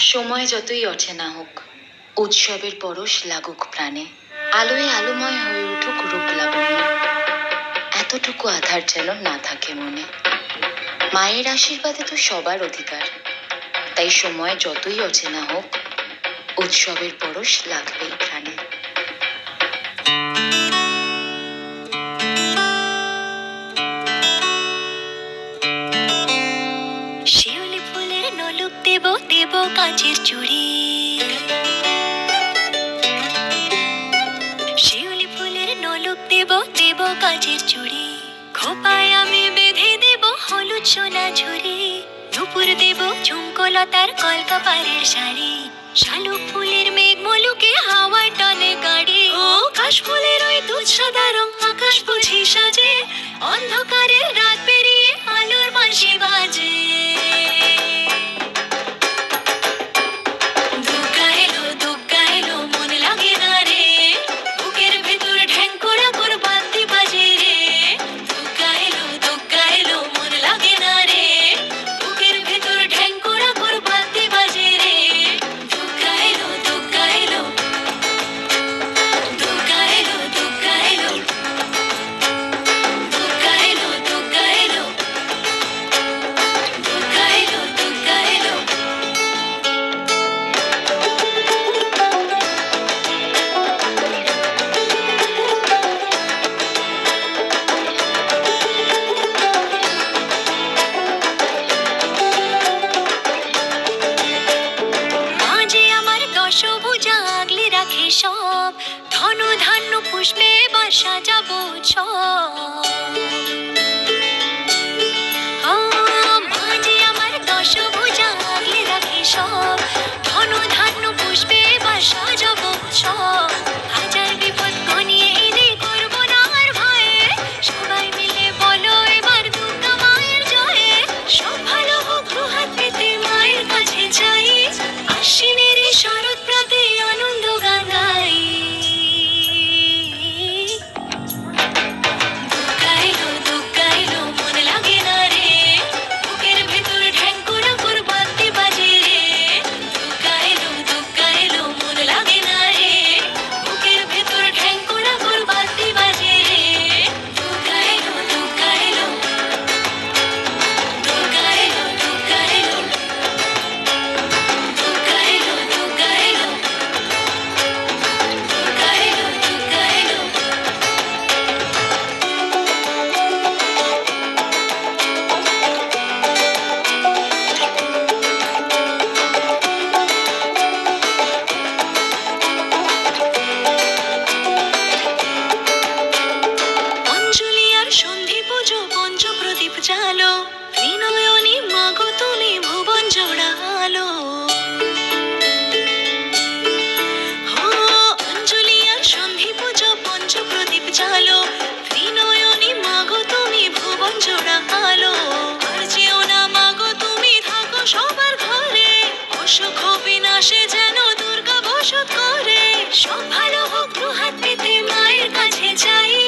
সময় যতই অচেনা হোক, উৎসবের পরশ লাগুক প্রাণে, আলোয় আলোময় হয়ে উঠুক রূপ লাবণ্য, এতটুকু আধার যেন না থাকে মনে। মায়ের আশীর্বাদে তো সবার অধিকার, তাই সময় যতই অচেনা হোক, উৎসবের পরশ লাগবেই প্রাণে। শিউলি ফুলের নলুক দেব দেব কাঁচের চুড়ি, শিউলি ফুলের নলুক দেব দেব কাঁচের চুড়ি, খোপায় আমি বেঁধে দেব হলুদ সোনা ঝুরি, নুপুর দেব ঝুমকোলতার কলকাপাড়ের শাড়ি, শালুক ফুলের মেঘ মলুকে হাওয়ায় টানে গাড়ি, ও কাশ ফুলের ওই দুধ সাদা রং আকাশ বুঝি সাজে, অন্ধকারের রাত পেরিয়ে আলোর বাঁশি বাজে। সব ধনু ধান্য পুষ্পে বা সাজাবো সব, মাঝে আমার দশভুজা আগলে রাখে সব, ধনু ধান্য পুষ্পে বা সাজাবো সব, হাজার বিপদ ঘনিয়ে এলে করবো না আর ভয়ে, সবাই মিলে বলো এবার দুর্গা মায়ের জয়ে, সব ভালো হোক দুহাত পেতে মায়ের কাছে যাই, আশ্বিনের এই শরৎ প্রাতে আনন্দ গান গাই। ত্রিনয়নী মাগো তুমি ভুবন জোড়ালো, অঞ্জলি আর সন্ধি পুজো পঞ্চ প্রদীপ জালো, ত্রিনয়নী মাগো তুমি ভুবন জোড়ালো, আর যেও না মাগো তুমি থাকো সবার ঘরে, অসুখ বিনাশে যেন দুর্গা বসত করে, সব ভালো হোক দুহাত পেতে মায়ের কাছে যাই।